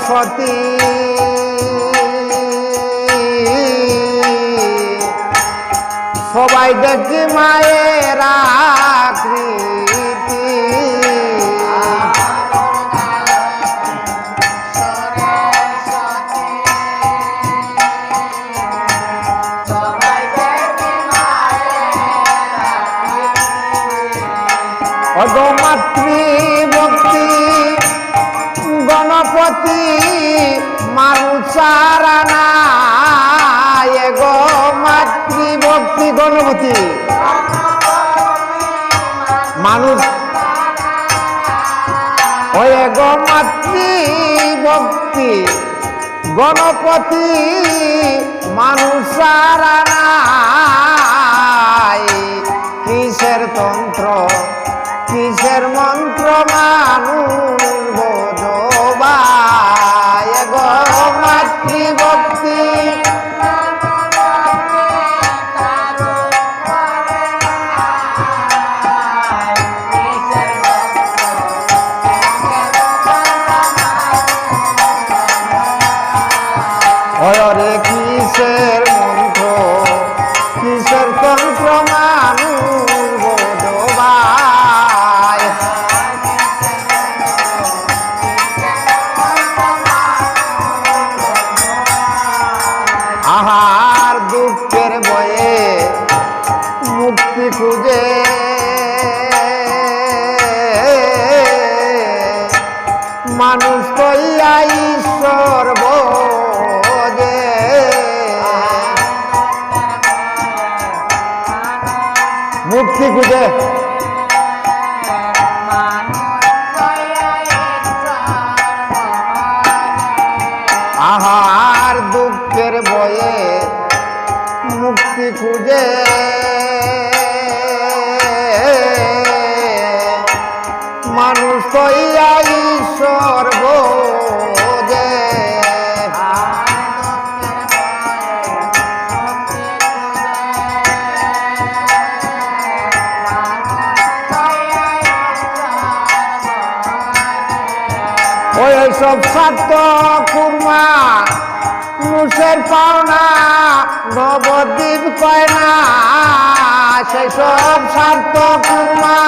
সতী সবাই দেখি মায়ের আকৃতি মাতৃভক্তি গণপতি মানুষারা না গো মাতৃভক্তি গণপতি মানুষ ওই গো মাতৃভক্তি গণপতি মানুষারা নাই কিসের তন্ত্র কিসের মন্ত্র মানুষ বোঝবায় গো মাতৃভক্তি ওরে কিসের মন্ত্র কিসের তন্ত্র মানুষ বোঝবায় আহার দুঃখের বয়ে মুক্তি খুঁজে মানুষ কইয়া ঈশ্বর বোঝে মুক্তি খুঁজে আহার দুঃখের বয়ে মুক্তি খুঁজে মানুষ কইয়া ঈশ্বর বোঝে ওই সব স্বার্থ কুরমা মুসের পাওনা নবদ্বীপ কয় না সেই সব স্বার্থ কুরমা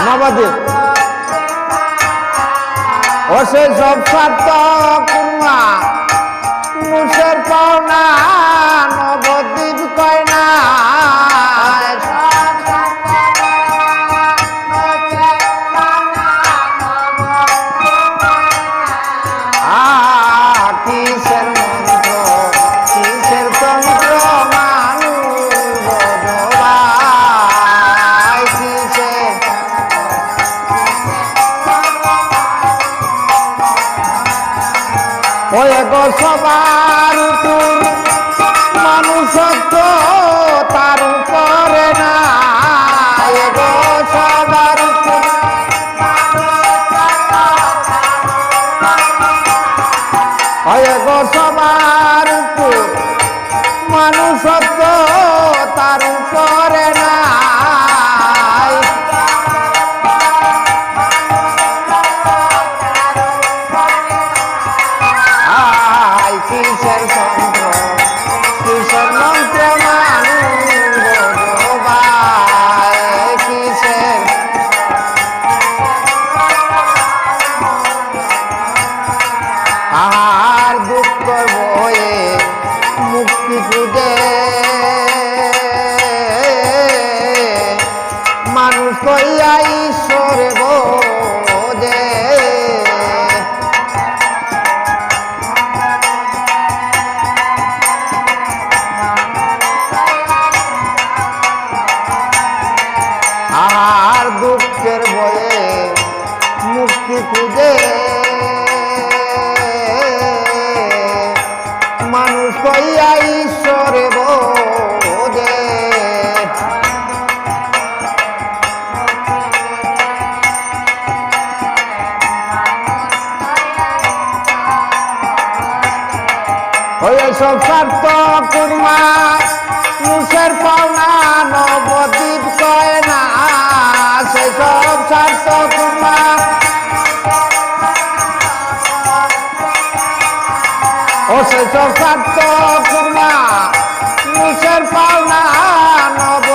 নবদ্বীপ ও সেই সব স্বার্থ কুরমা মুসের পাওনা নবদ্বীপ কয় না কিসের মন্ত্র কিসের তন্ত্র মানুষ বোঝবায় কিসের ওই গো সবার উপর মানুষত্ব তার উপরে না গো সবার উপর গো সবার উপর মানুষত্ব তার উপরে নাই কিসের তন্ত্র কিসের মন্ত্র মানুষ বোঝবায় কিসের আর দুঃখ বয়ে মুক্তি খুঁজে মানুষ কইয়া ঈশ্বর বোঝে আর দুঃখের বয়ে মুক্তি খুঁজে মানুষ কইয়া ঈশ্বর বোঝে ওই সব স্বার্থ কুরমা মুসের পাওনা নবদ্বীপ কয় না সেসব স্বার্থ কুরমা সেসব স্বার্থ কুরমা মুসের পাওনা নব